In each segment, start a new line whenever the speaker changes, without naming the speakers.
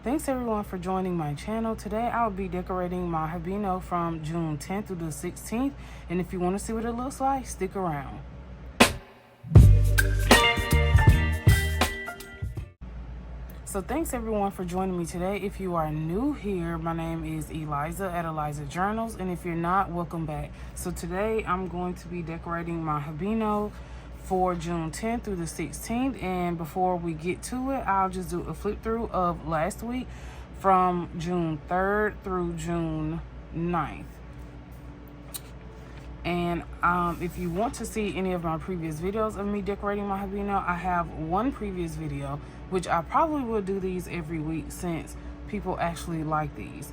Thanks everyone for joining my channel. Today I'll be decorating my Hibino from June 10th through the 16th. And if you want to see what it looks like, stick around. So thanks everyone for joining me today. If you are new here, my name is Eliza at Eliza Journals. And if you're not, welcome back. So today I'm going to be decorating my Hibino for June 10th through the 16th. And before we get to it, I'll just do a flip through of last week from June 3rd through June 9th. And if you want to see any of my previous videos of me decorating my Hibino, I have one previous video, which I probably will do these every week since people actually like these.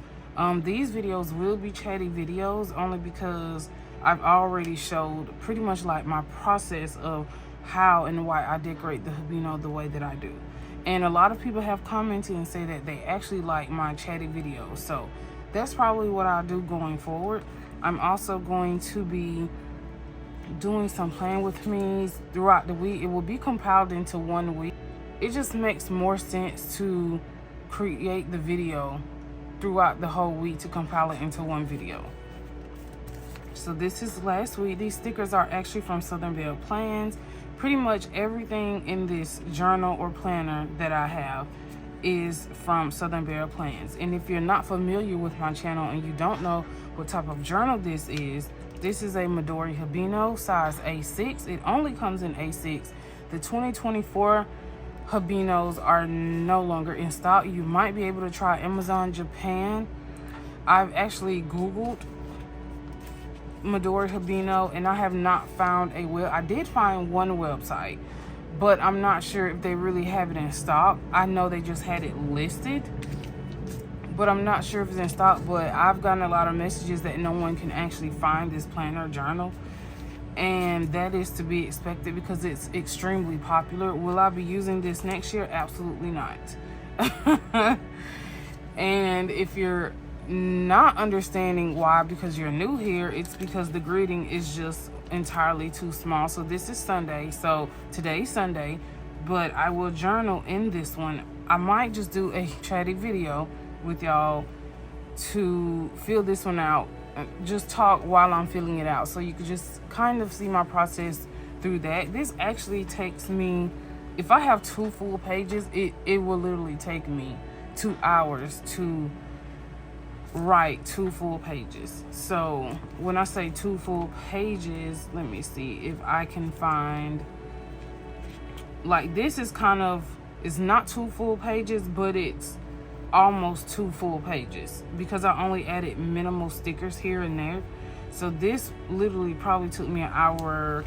These videos will be chatty videos only because I've already showed pretty much like my process of how and why I decorate the Hibino the way that I do. And a lot of people have commented and say that they actually like my chatty videos. So that's probably what I'll do going forward. I'm also going to be doing some playing with me's throughout the week. It will be compiled into one week. It just makes more sense to create the video throughout the whole week to compile it into one video. So this is last week. These stickers are actually from Southern Belle Plans. Pretty much everything in this journal or planner that I have is from Southern Belle Plans. And if you're not familiar with my channel and you don't know what type of journal this is a Midori Hibino size A6. It only comes in A6. The 2024 Hibinos are no longer in stock. You might be able to try Amazon Japan. I've actually Googled Midori Hibino and I have not found I did find one website, but I'm not sure if they really have it in stock. I know they just had it listed, but I'm not sure if it's in stock. But I've gotten a lot of messages that no one can actually find this planner journal, and that is to be expected because it's extremely popular. Will I be using this next year? Absolutely not. And if you're not understanding why because you're new here, it's because the gridding is just entirely too small. So this is Sunday, so today's Sunday, but I will journal in this one. I might just do a chatty video with y'all to fill this one out, just talk while I'm filling it out, so you can just kind of see my process through that. This actually takes me, if I have 2 full pages, it will literally take me 2 hours to write 2 full pages. So when I say 2 full pages, let me see if I can find, like, this is kind of, it's not 2 full pages, but it's almost 2 full pages because I only added minimal stickers here and there. So this literally probably took me 1.5 hours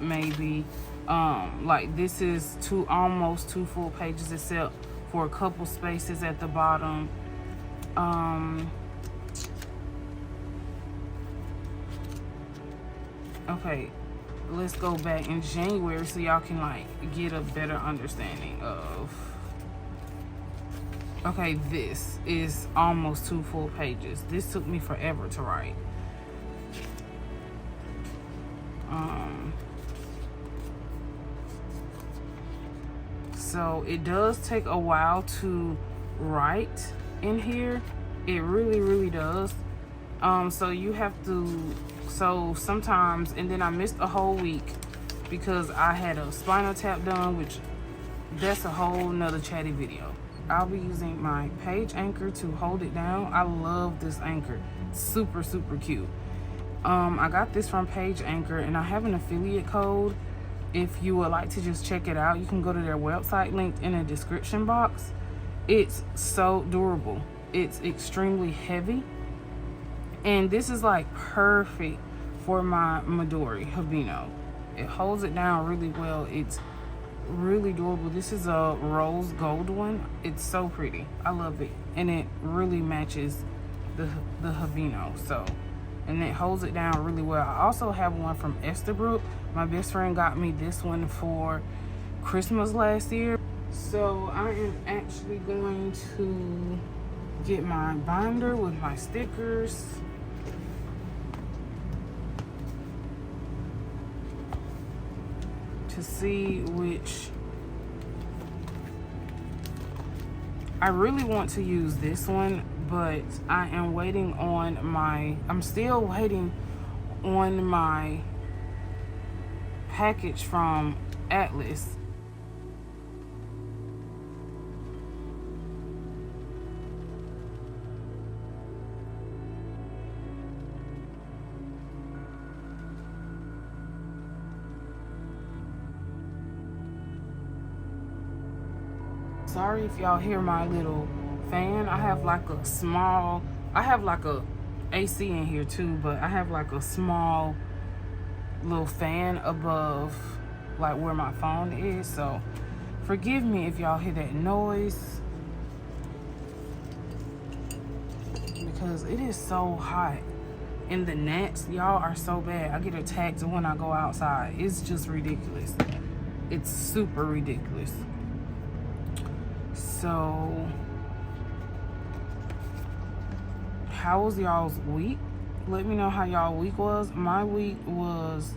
maybe. Like, this is almost 2 full pages except for a couple spaces at the bottom. Okay, let's go back in January so y'all can like get a better understanding of. Okay, this is almost 2 full pages. This took me forever to write. So it does take a while to write in here. It really does. So you have to, so sometimes, and then I missed a whole week because I had a spinal tap done, which that's a whole nother chatty video. I'll be using my page anchor to hold it down. I love this anchor. Super cute. I got this from Page Anchor and I have an affiliate code. If you would like to just check it out, you can go to their website linked in the description box. It's so durable. It's extremely heavy. And this is like perfect for my Midori Hibino. It holds it down really well. It's really durable. This is a rose gold one. It's so pretty. I love it. And it really matches the Hibino. So, and it holds it down really well. I also have one from Estabrook. My best friend got me this one for Christmas last year. So I am actually going to get my binder with my stickers. To see which I really want to use this one, but I am waiting on I'm still waiting on my package from Atlas. Sorry if y'all hear my little fan. I have like a AC in here too, but I have like a small little fan above like where my phone is, so forgive me if y'all hear that noise because it is so hot and the gnats, y'all, are so bad. I get attacked when I go outside. It's just ridiculous. It's super ridiculous. So how was y'all's week? Let me know how y'all week was. My week was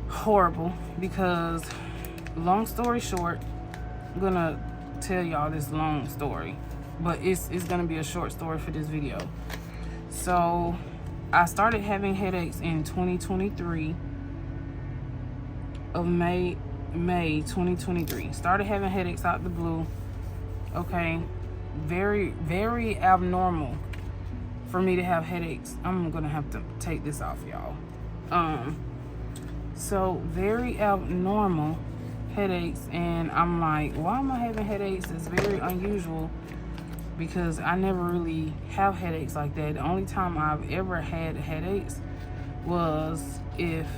horrible because, long story short, I'm gonna tell y'all this long story, but it's gonna be a short story for this video. So I started having headaches in 2023 of May 2023. Started having headaches out the blue. Okay, very, very abnormal for me to have headaches. I'm gonna have to take this off, y'all. So very abnormal headaches, and I'm like, why am I having headaches? It's very unusual because I never really have headaches like that. The only time I've ever had headaches was if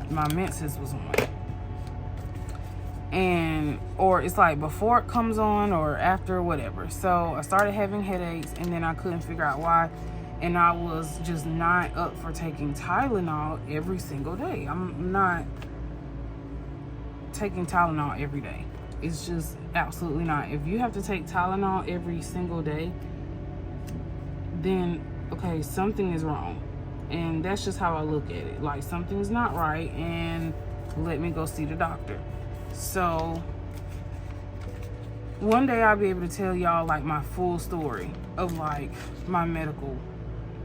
my menses was on. Or it's like before it comes on or after, whatever. So I started having headaches and then I couldn't figure out why. And I was just not up for taking Tylenol every single day. I'm not taking Tylenol every day. It's just absolutely not. If you have to take Tylenol every single day, then okay, something is wrong. And that's just how I look at it. Like, something's not right, and let me go see the doctor. So one day I'll be able to tell y'all like my full story of like my medical,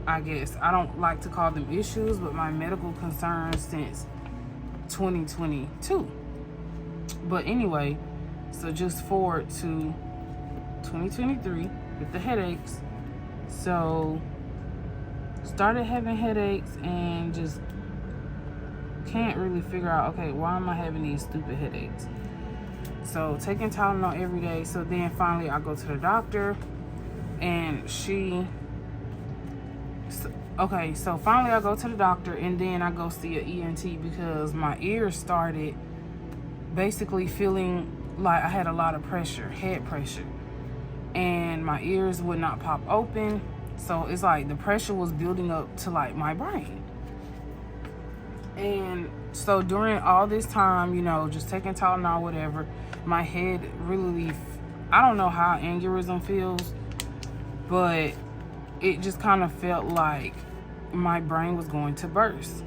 I guess. I don't like to call them issues, but my medical concerns since 2022. But anyway, so just forward to 2023 with the headaches. So started having headaches and just can't really figure out, okay, why am I having these stupid headaches? So taking Tylenol every day. So then finally I go to the doctor and so finally I go to the doctor and then I go see an ENT because my ears started basically feeling like I had a lot of pressure, head pressure, and my ears would not pop open. So it's like the pressure was building up to like my brain. And so during all this time, you know, just taking Tylenol, whatever, my head really, I don't know how aneurysm feels, but it just kind of felt like my brain was going to burst.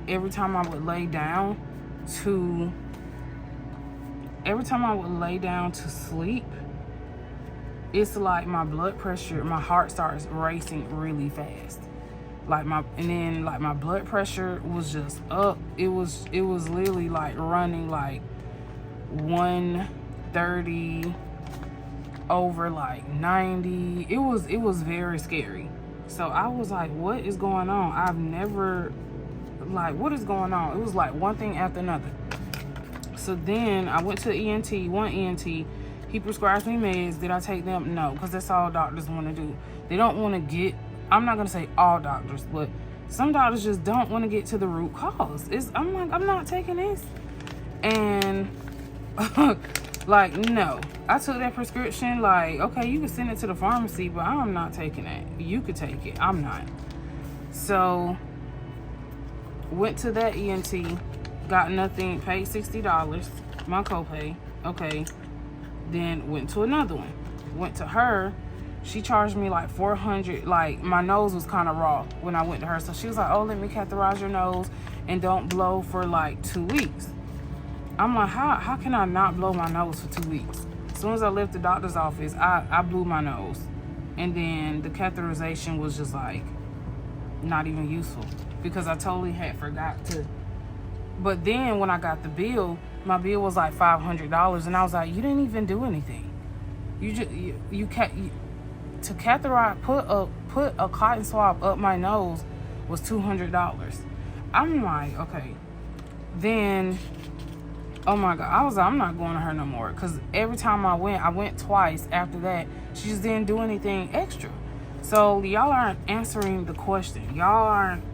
Every time I would lay down to sleep, it's like my blood pressure, my heart starts racing really fast. My blood pressure was just up. It was literally like running like 130 over like 90. It was very scary. So I was like, what is going on? I've never, like, what is going on? It was like one thing after another. So then I went to one ENT. He prescribed me meds. Did I take them? No, because that's all doctors want to do. They don't want to get, I'm not going to say all doctors, but some doctors just don't want to get to the root cause. I'm like, I'm not taking this. And like, no. I took that prescription, like, okay, you can send it to the pharmacy, but I'm not taking it. You could take it. I'm not. So went to that ENT, got nothing, paid $60, my copay. Okay. Then went to another one. Went to her. She charged me like $400. Like, my nose was kind of raw when I went to her. So she was like, oh, let me catheterize your nose and don't blow for like 2 weeks. I'm like, how can I not blow my nose for 2 weeks? soon as I left the doctor's office, I blew my nose. And then the catheterization was just like not even useful because I totally had forgot to. But then when I got the bill, my bill was like $500, and I was like, you didn't even do anything. To catheterize, put a cotton swab up my nose was $200. I'm like, okay. Then, oh my God, I was like, I'm not going to her no more. Because every time I went twice after that. She just didn't do anything extra. So y'all aren't answering the question. Y'all aren't,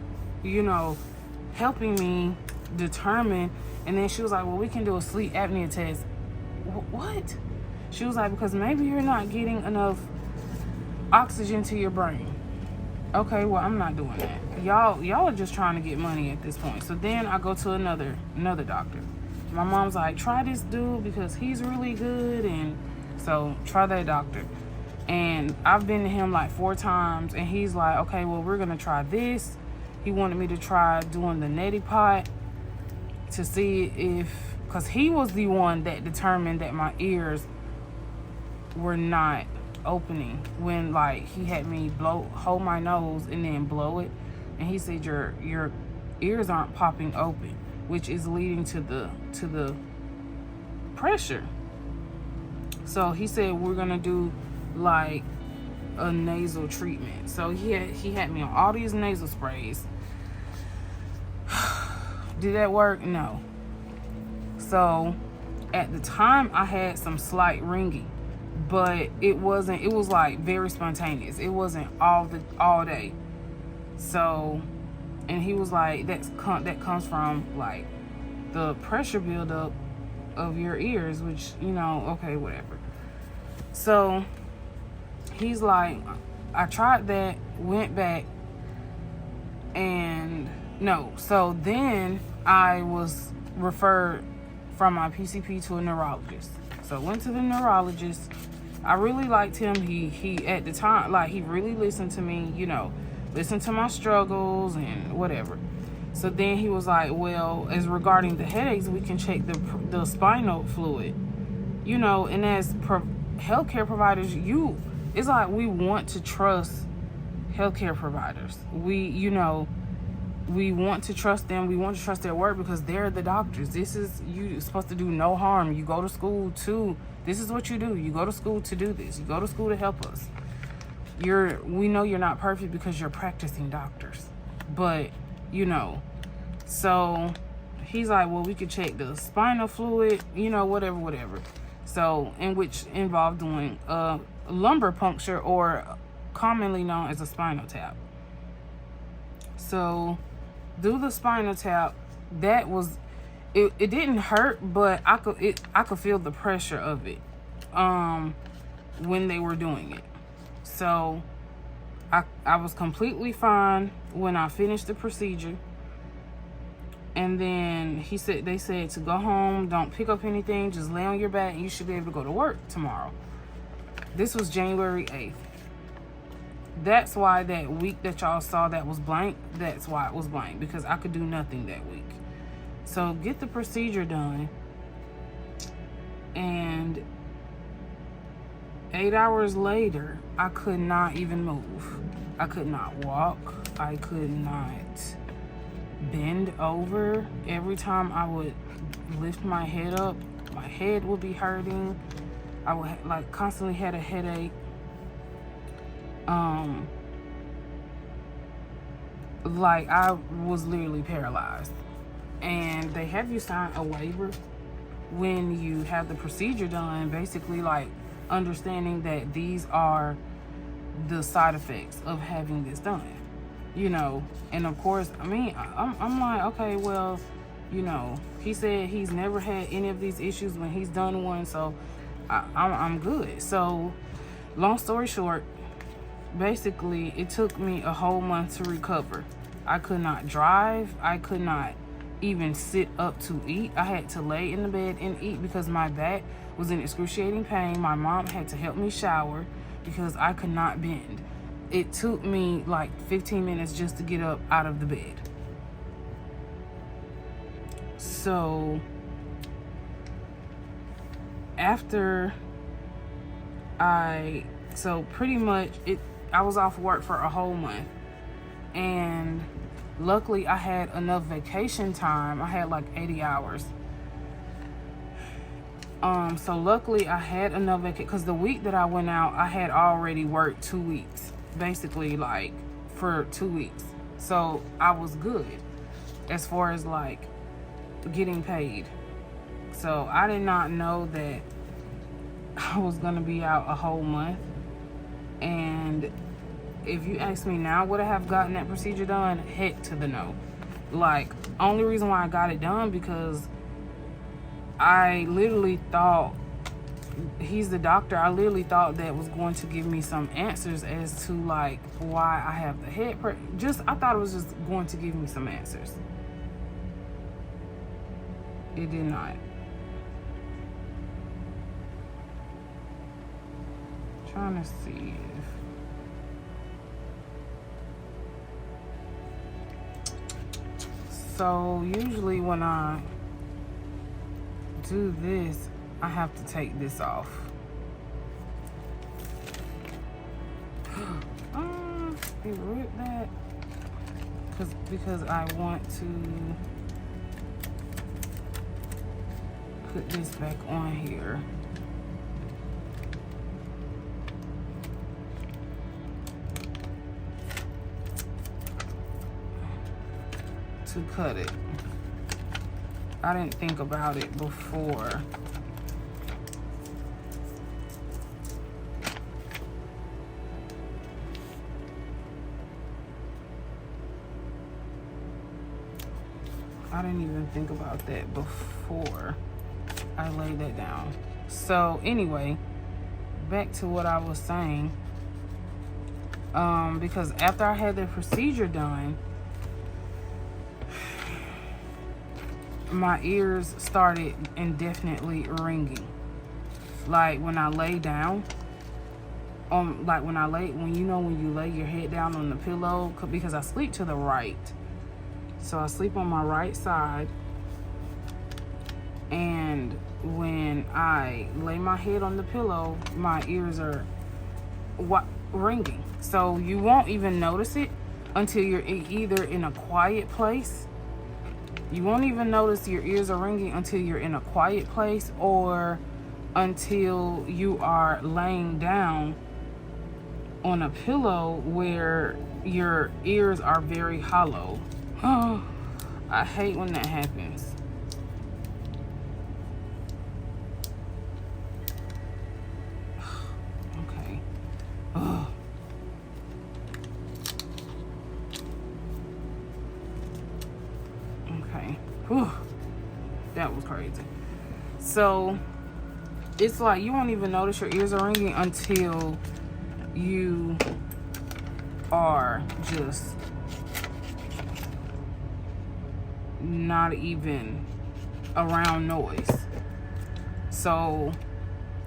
helping me determine. And then she was like, well, we can do a sleep apnea test. What? She was like, because maybe you're not getting enough oxygen to your brain. Okay, well, I'm not doing that. Y'all are just trying to get money at this point. So then I go to another doctor. My mom's like, try this dude because he's really good. And so try that doctor. And I've been to him like 4 times. And he's like, okay, well, we're going to try this. He wanted me to try doing the neti pot to see if, because he was the one that determined that my ears were not opening when like he had me hold my nose and then blow it, and he said your ears aren't popping open, which is leading to the pressure. So he said we're gonna do like a nasal treatment. So he had me on all these nasal sprays. Did that work? No. So at the time I had some slight ringing, but it was like very spontaneous. It wasn't all day. So, and he was like, that comes from like the pressure buildup of your ears, which, okay, whatever. So he's like, I tried that, went back, and no. So then I was referred from my PCP to a neurologist. So I went to the neurologist. I really liked him. He at the time, like, he really listened to me, listened to my struggles and whatever. So then he was like, well, as regarding the headaches, we can check the spinal fluid, and as healthcare providers, it's like we want to trust healthcare providers. We want to trust them. We want to trust their word because they're the doctors. You're supposed to do no harm. You go to school this is what you do. You go to school to do this. You go to school to help us. We know you're not perfect because you're practicing doctors. But, so he's like, well, we could check the spinal fluid, whatever. So, in which involved doing a lumbar puncture, or commonly known as a spinal tap. So, do the spinal tap. That was, it didn't hurt, but I could feel the pressure of it when they were doing it. So I was completely fine when I finished the procedure. And then they said to go home, don't pick up anything, just lay on your back, and you should be able to go to work tomorrow. This was January 8th. That's why that week that y'all saw that was blank, that's why it was blank, because I could do nothing that week. So get the procedure done, and 8 hours later, I could not even move. I could not walk. I could not bend over. Every time I would lift my head up, my head would be hurting. I would constantly had a headache. Like I was literally paralyzed. And they have you sign a waiver when you have the procedure done, basically like understanding that these are the side effects of having this done, and of course, I'm like, okay, well, he said he's never had any of these issues when he's done one, so I'm good. So long story short, basically it took me a whole month to recover. I could not drive. I could not even sit up to eat. I had to lay in the bed and eat because my back was in excruciating pain. My mom had to help me shower because I could not bend. It took me like 15 minutes just to get up out of the bed. So after so pretty much I was off work for a whole month, and luckily I had enough vacation time. I had like 80 hours. So luckily I had enough vacation, because the week that I went out, I had already worked 2 weeks, basically, like for 2 weeks. So I was good as far as like getting paid. So I did not know that I was gonna be out a whole month. And if you ask me now, would I have gotten that procedure done? Heck to the no. Like, only reason why I got it done because I literally thought, he's the doctor, I literally thought that was going to give me some answers as to like why I have the head I thought it was just going to give me some answers. It did not. Trying to see if... So usually when I do this, I have to take this off. Get rid of that because I want to put this back on here. To cut it. I didn't think about it before. I didn't even think about that before I laid that down. So anyway, back to what I was saying. Because after I had the procedure done, my ears started indefinitely ringing. Like when I lay down, when you lay your head down on the pillow, because I sleep to the right. So I sleep on my right side, and when I lay my head on the pillow, my ears are ringing. So you won't even notice it until you're either in a quiet place. You won't even notice your ears are ringing until you're in a quiet place, or until you are laying down on a pillow where your ears are very hollow. Oh, I hate when that happens. Okay. Oh. Okay. Whew. That was crazy. So it's like you won't even notice your ears are ringing until you are just not even around noise. So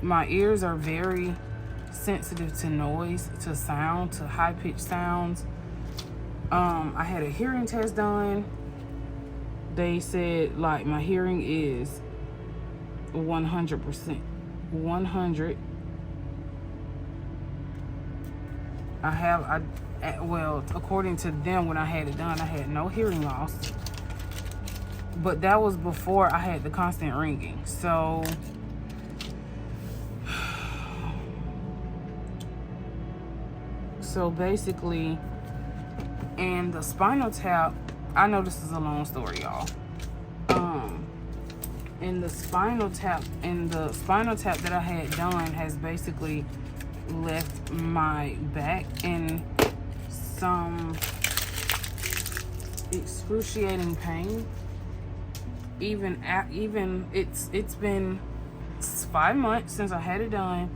my ears are very sensitive to noise, to sound, to high-pitched sounds. I had a hearing test done. They said like my hearing is 100%. 100. Well, according to them, when I had it done, I had no hearing loss. But that was before I had the constant ringing. So basically, and the spinal tap, I know this is a long story, y'all. And the spinal tap that I had done has basically left my back in some excruciating pain. It's been 5 months since I had it done,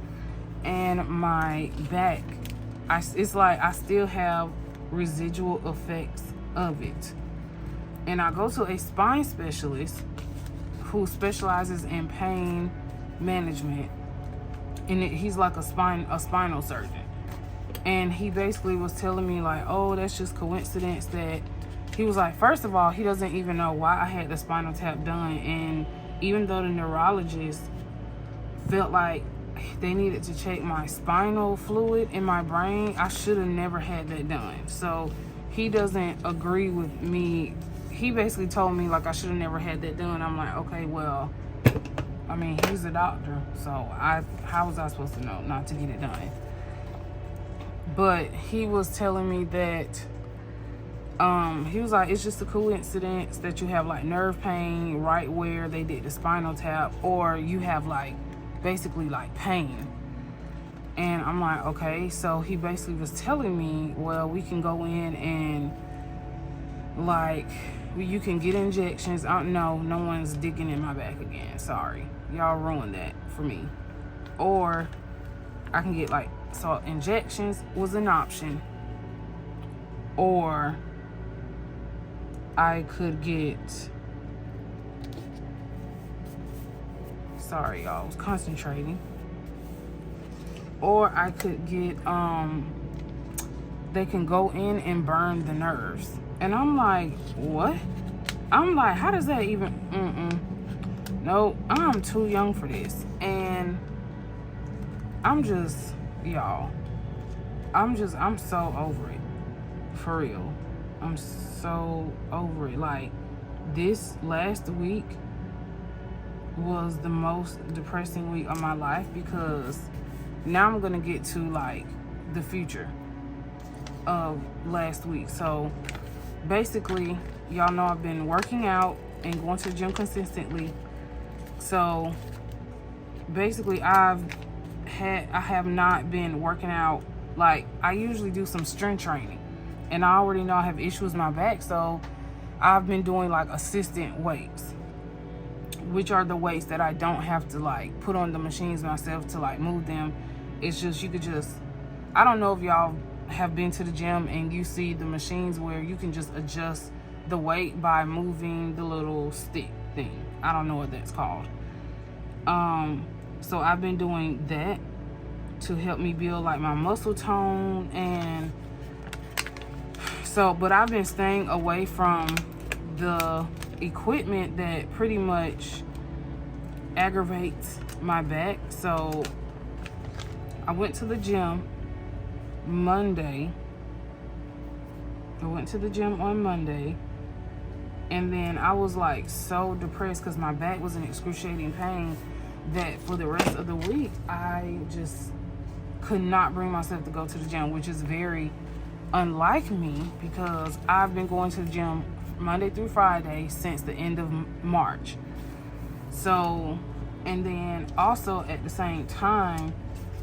and my back, it's like I still have residual effects of it. And I go to a spine specialist who specializes in pain management, and he's like a spinal surgeon. And he basically was telling me like, oh, that's just coincidence that he was like, first of all, he doesn't even know why I had the spinal tap done. And even though the neurologist felt like they needed to check my spinal fluid in my brain. I should have never had that done. So he doesn't agree with me. He basically told me like I should have never had that done. I'm like, okay, well, I mean, he's a doctor, so how was I supposed to know not to get it done? But he was telling me that he was like, it's just a coincidence that you have like nerve pain right where they did the spinal tap, or you have like basically like pain. And I'm like, okay. So he basically was telling me, well, we can go in and like you can get injections. No one's digging in my back again. Sorry, y'all ruined that for me. Or I can get like, so injections was an option, or I could get, sorry y'all, I was concentrating. Or I could get, they can go in and burn the nerves. And I'm like, what? I'm like, how does that even, no, I'm too young for this. And I'm just, y'all, I'm so over it, for real. I'm so over it. Like, this last week was the most depressing week of my life, because now I'm gonna get to like the future of last week. So basically, y'all know I've been working out and going to the gym consistently. So basically, I have not been working out. Like, I usually do some strength training, and I already know I have issues with my back, so I've been doing like assistant weights, which are the weights that I don't have to like put on the machines myself to like move them. It's just, you could just, I don't know if y'all have been to the gym and you see the machines where you can just adjust the weight by moving the little stick thing. I don't know what that's called. So I've been doing that to help me build like my muscle tone. And so, but I've been staying away from the equipment that pretty much aggravates my back. So I went to the gym Monday. I went to the gym on Monday, and then I was like so depressed because my back was in excruciating pain that for the rest of the week I just could not bring myself to go to the gym, which is very unlike me, because I've been going to the gym Monday through Friday since the end of March. So, and then also at the same time,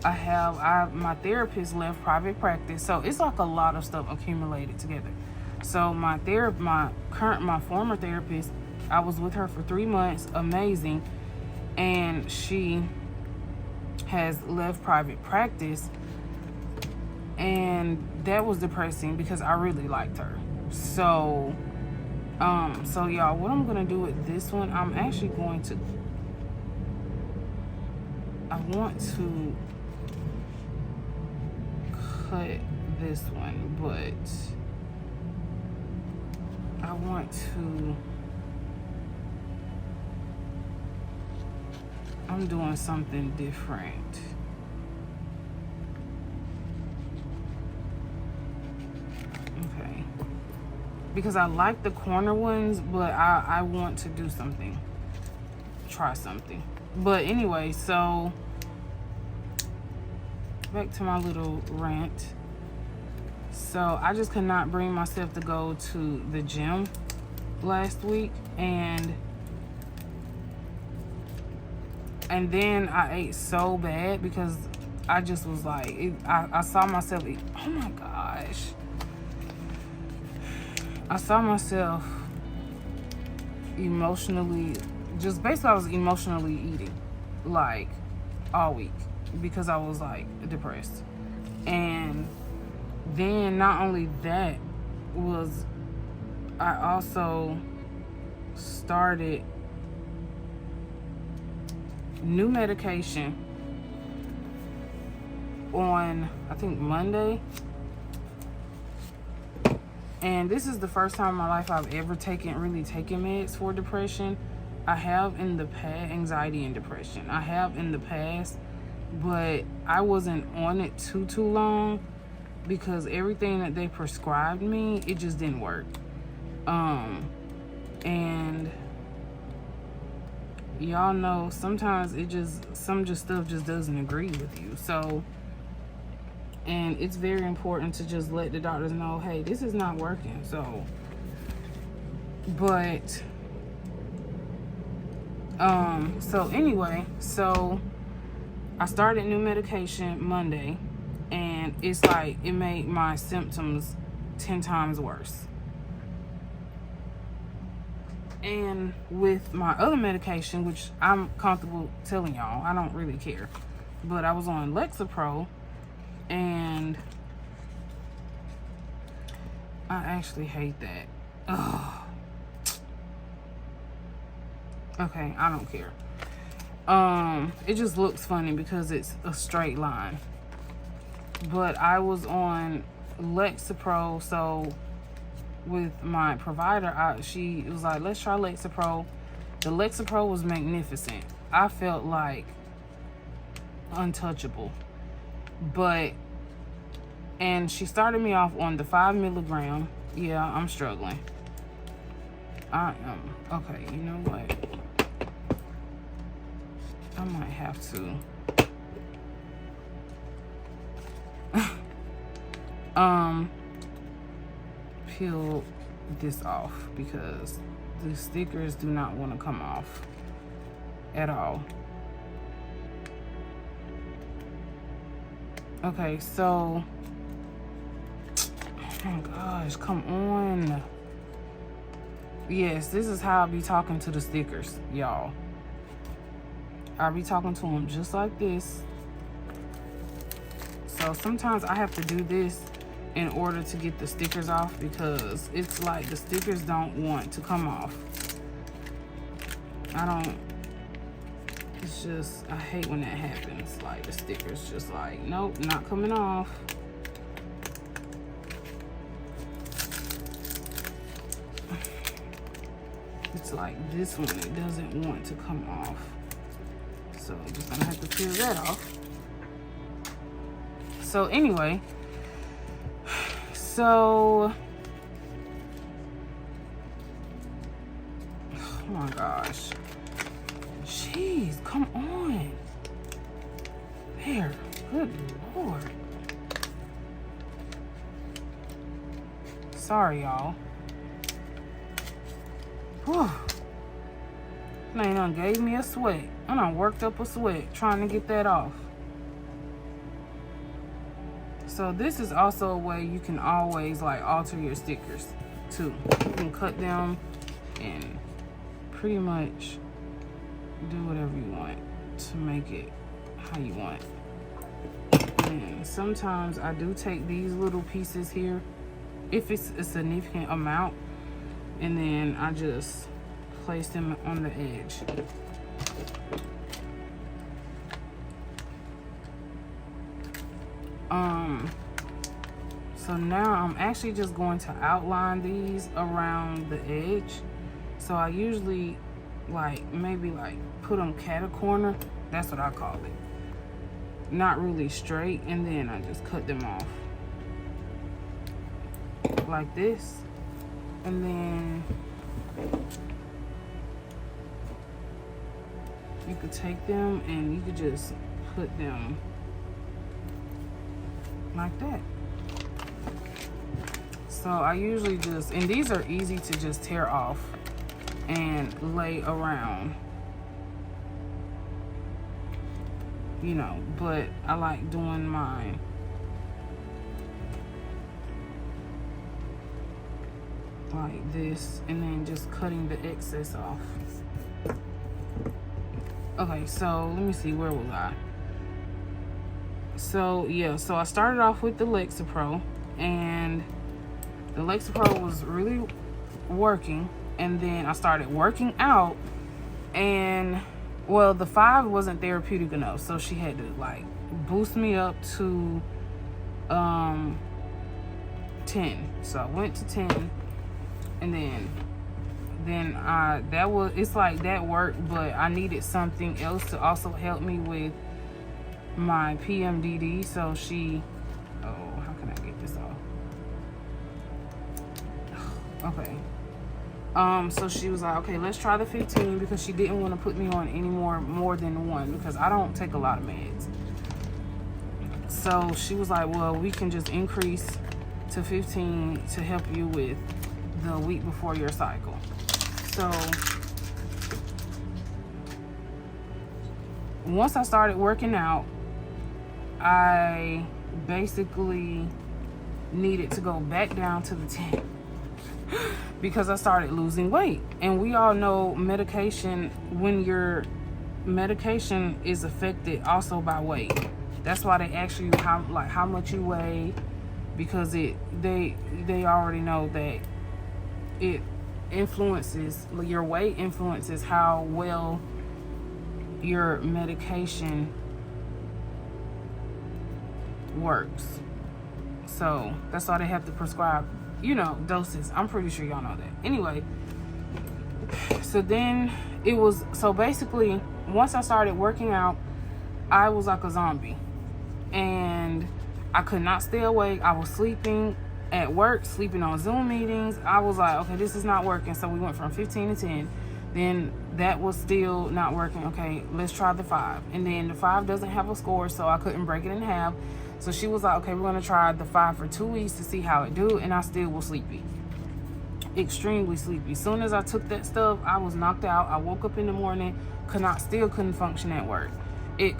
my therapist left private practice, so it's like a lot of stuff accumulated together. So my former therapist, I was with her for 3 months, amazing, and she has left private practice, and that was depressing because I really liked her. So y'all, what I'm gonna do with this one, I want to cut this one, but I'm doing something different. Okay. Because I like the corner ones, but I want to do something. Try something. But anyway, so back to my little rant. So I just could not bring myself to go to the gym last week, and then I ate so bad because I just was like, I saw myself eat. Oh my gosh. I saw myself emotionally, just basically I was emotionally eating like all week because I was like depressed. And then not only that, I also started new medication on, I think, Monday. And this is the first time in my life I've ever really taken meds for depression. I have in the past, anxiety and depression. I have in the past, but I wasn't on it too long because everything that they prescribed me, it just didn't work. And y'all know sometimes some stuff just doesn't agree with you. So, and it's very important to just let the doctors know, hey, this is not working. So, but so anyway, so I started new medication Monday, and it's like it made my symptoms 10 times worse. And with my other medication, which I'm comfortable telling y'all, I don't really care, but I was on Lexapro, and I actually hate that. Ugh. Okay, I don't care. It just looks funny because it's a straight line. But I was on Lexapro, so with my provider, she was like, let's try Lexapro. The Lexapro was magnificent. I felt like untouchable. And she started me off on the 5 milligram. Yeah, I'm struggling. I am. Okay, you know what? I might have to peel this off because the stickers do not want to come off at all. Okay, so oh my gosh, come on. Yes, this is how I be talking to the stickers, y'all. I be talking to them just like this. So sometimes I have to do this in order to get the stickers off because it's like the stickers don't want to come off. It's just, I hate when that happens. Like the stickers just like, nope, not coming off. It's like this one, it doesn't want to come off. So I'm just gonna have to peel that off. So anyway, so, oh my gosh. Jeez, come on. There, good Lord. Sorry, y'all. Whew. They done gave me a sweat. I done worked up a sweat trying to get that off. So this is also a way you can always like alter your stickers too. You can cut them and pretty much do whatever you want to make it how you want. And sometimes I do take these little pieces here if it's a significant amount, and then I just place them on the edge. So now I'm actually just going to outline these around the edge. So I usually maybe put them cat-a-corner. That's what I call it. Not really straight, and then I just cut them off like this. And then you could take them and you could just put them like that. So I usually just, and these are easy to just tear off and lay around, you know, but I like doing mine like this and then just cutting the excess off. Okay, so let me see, where was I? So yeah, so I started off with the Lexapro, and the Lexapro was really working, and then I started working out, and well, the 5 wasn't therapeutic enough, so she had to boost me up to 10. So I went to 10, and then it's like that worked, but I needed something else to also help me with my PMDD. So she, oh, how can I get this off? Okay. So she was like, okay, let's try the 15, because she didn't want to put me on any more than one, because I don't take a lot of meds. So she was like, well, we can just increase to 15 to help you with the week before your cycle. So once I started working out, I basically needed to go back down to the 10 because I started losing weight. And we all know medication, when your medication is affected also by weight. That's why they ask you how much you weigh, because they already know that it influences, your weight influences how well your medication works. So that's why they have to prescribe, doses. I'm pretty sure y'all know that. Anyway, so then so basically, once I started working out, I was like a zombie. And I could not stay awake. I was sleeping at work, sleeping on Zoom meetings. I was like, okay, this is not working. So we went from 15 to 10. Then that was still not working. Okay, let's try the 5. And then the 5 doesn't have a score, so I couldn't break it in half. So she was like, okay, we're going to try the 5 for 2 weeks to see how it do. And I still was sleepy. Extremely sleepy. As soon as I took that stuff, I was knocked out. I woke up in the morning, still couldn't function at work. It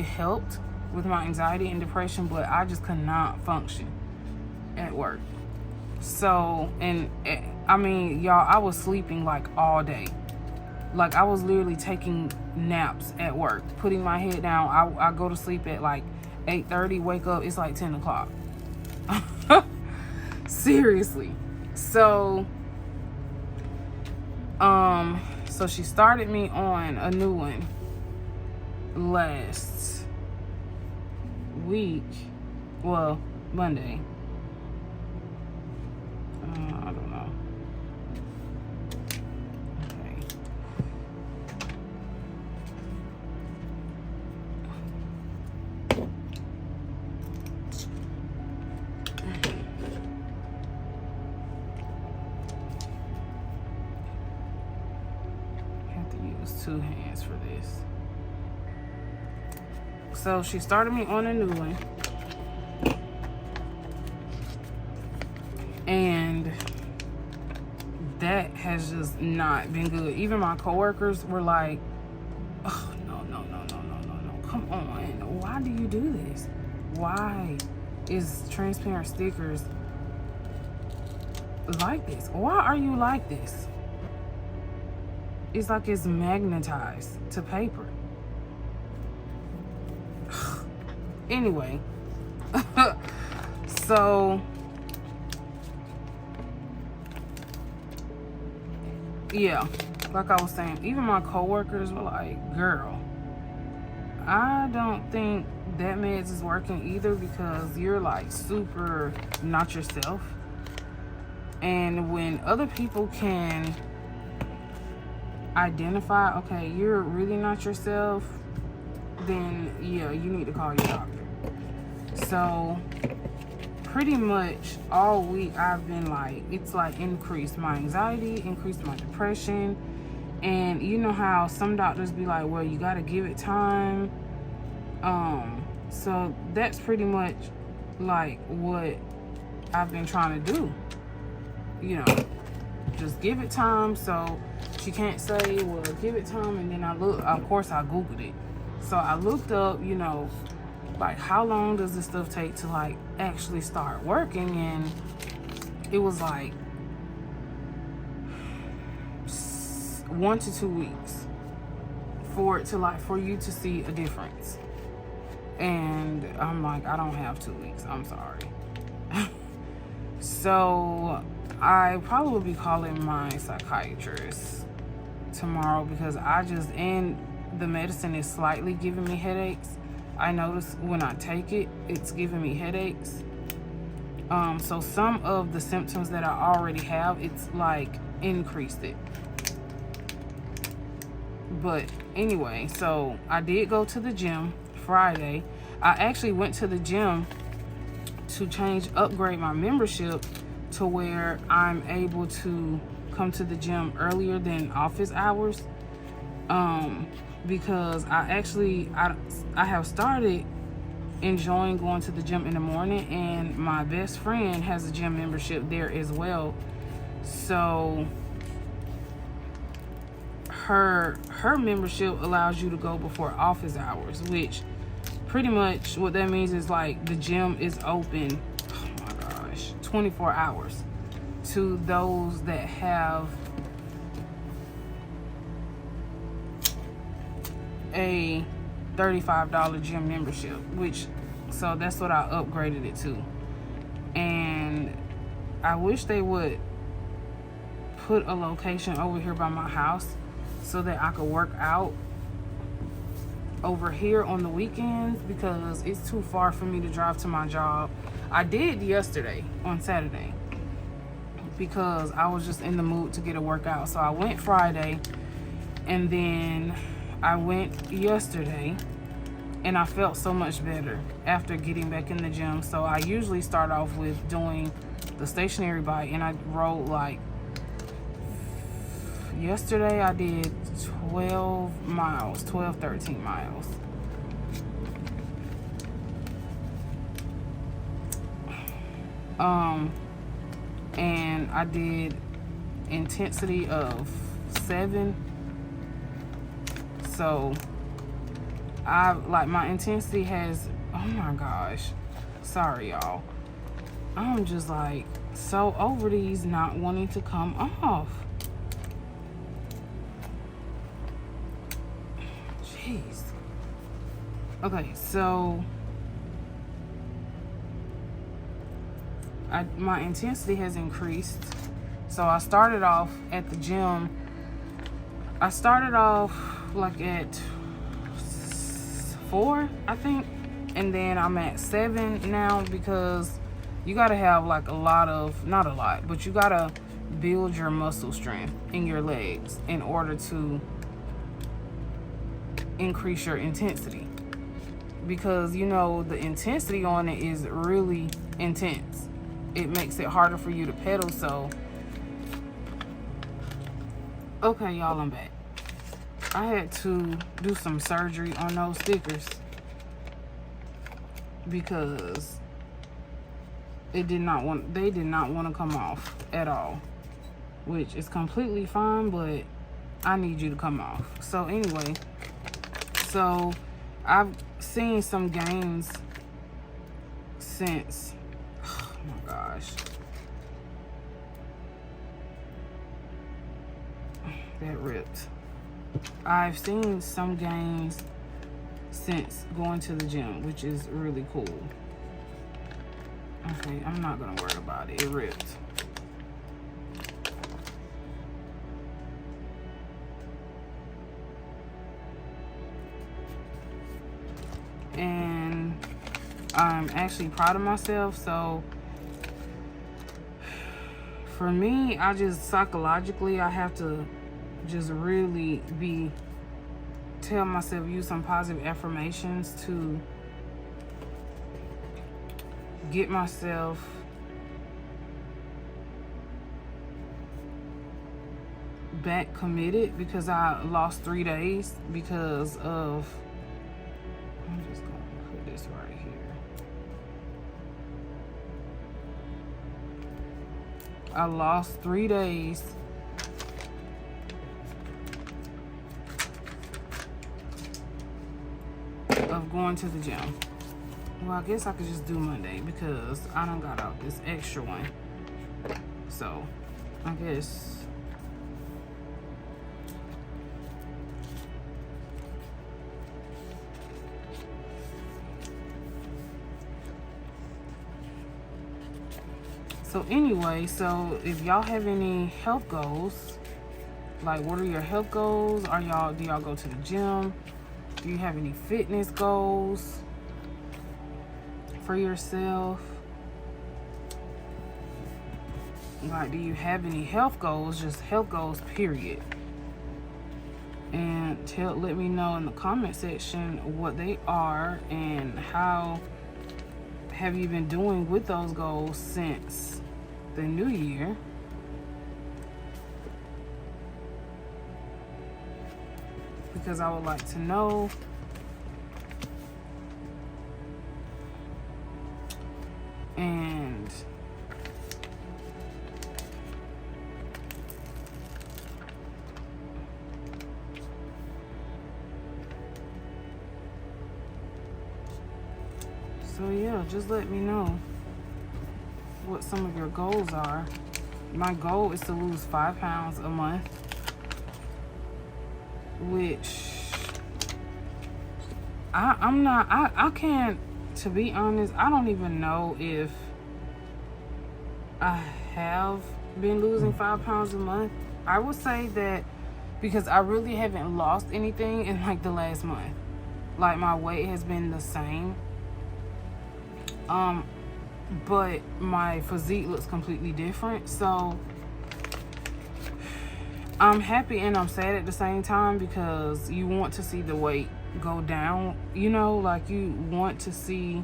helped with my anxiety and depression, but I just could not function at work. So, and I mean, y'all, I was sleeping like all day. Like, I was literally taking naps at work, putting my head down. I go to sleep at like 8:30, wake up, it's like 10 o'clock. Seriously. So she started me on a new one last week, well, Monday. I don't know. Okay. I have to use 2 hands for this. So she started me on a new one. And that has just not been good. Even my coworkers were like, oh, no. Come on. Why do you do this? Why is transparent stickers like this? Why are you like this? It's like it's magnetized to paper. Anyway, so yeah, like I was saying, even my coworkers were like, girl, I don't think that meds is working either, because you're like super not yourself. And when other people can identify, okay, you're really not yourself, then yeah, you need to call your doctor. So pretty much all week I've been like, it's like increased my anxiety, increased my depression. And you know how some doctors be like, well, you got to give it time. So that's pretty much like what I've been trying to do. Just give it time. So she can't say, well, give it time. And then of course I Googled it. So I looked up, like, how long does this stuff take to like actually start working? And it was like 1 to 2 weeks for you to see a difference. And I'm like, I don't have 2 weeks, I'm sorry. So I probably will be calling my psychiatrist tomorrow, because and the medicine is slightly giving me headaches. I notice when I take it, it's giving me headaches. So some of the symptoms that I already have, it's like increased it. But anyway, so I did go to the gym Friday. I actually went to the gym to upgrade my membership to where I'm able to come to the gym earlier than office hours. Because I have started enjoying going to the gym in the morning, and my best friend has a gym membership there as well. So her membership allows you to go before office hours, which pretty much what that means is like the gym is open, oh my gosh, 24 hours to those that have a $35 gym membership, so that's what I upgraded it to. And I wish they would put a location over here by my house so that I could work out over here on the weekends, because it's too far for me to drive to my job. I did yesterday on Saturday because I was just in the mood to get a workout. So I went Friday, and then I went yesterday, and I felt so much better after getting back in the gym. So I usually start off with doing the stationary bike, and I rode like, yesterday I did 13 miles. And I did intensity of 7. So my intensity has, oh my gosh, sorry y'all, I'm just like so over these not wanting to come off. Jeez. Okay, so my intensity has increased. So I started off at the gym. I started off like at 4, I think, and then I'm at 7 now, because you gotta have like not a lot, but you gotta build your muscle strength in your legs in order to increase your intensity, because you know the intensity on it is really intense. It makes it harder for you to pedal. So okay y'all, I'm back. I had to do some surgery on those stickers because they did not want to come off at all, which is completely fine, but I need you to come off. So anyway, so I've seen some gains since, oh my gosh, that ripped. I've seen some gains since going to the gym, which is really cool. Okay, I'm not gonna worry about it. It ripped. And I'm actually proud of myself. So for me, I just psychologically, I have to just really tell myself, use some positive affirmations to get myself back committed, because I lost 3 days because of, I'm just gonna put this right here. I lost 3 days of going to the gym. Well, I guess I could just do Monday because I done got out this extra one. So I guess so anyway, so if y'all have any health goals, like what are your health goals? Do y'all go to the gym? Do you have any fitness goals for yourself? Like, do you have any health goals? Just health goals, period. and let me know in the comment section what they are and how have you been doing with those goals since the new year. Because I would like to know. And so yeah, just let me know what some of your goals are. My goal is to lose 5 pounds a month, which I can't, to be honest, I don't even know if I have been losing 5 pounds a month. I would say that because I really haven't lost anything in like the last month. Like my weight has been the same. But my physique looks completely different. So I'm happy and I'm sad at the same time, because you want to see the weight go down, you know, like you want to see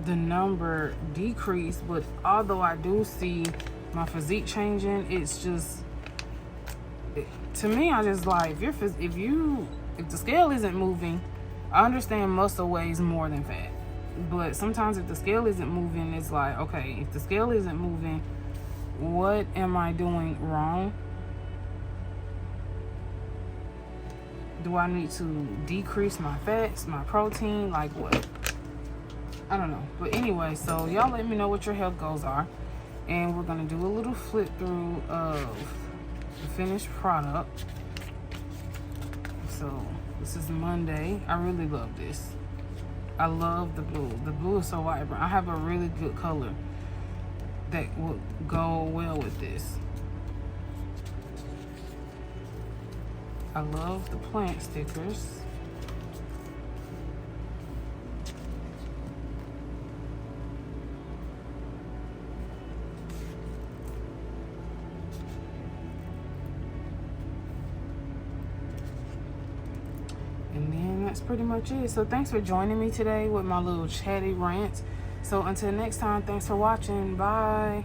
the number decrease. But although I do see my physique changing, it's just, to me, I just like, if the scale isn't moving, I understand muscle weighs more than fat, but sometimes if the scale isn't moving, it's like, okay, if the scale isn't moving, what am I doing wrong? Do I need to decrease my fats, my protein, like what? I don't know. But anyway, so y'all let me know what your health goals are, and we're gonna do a little flip through of the finished product. So this is Monday. I really love this. I love the blue. The blue is so vibrant. I have a really good color that will go well with this. I love the plant stickers. And then that's pretty much it. So thanks for joining me today with my little chatty rant. So until next time, thanks for watching. Bye.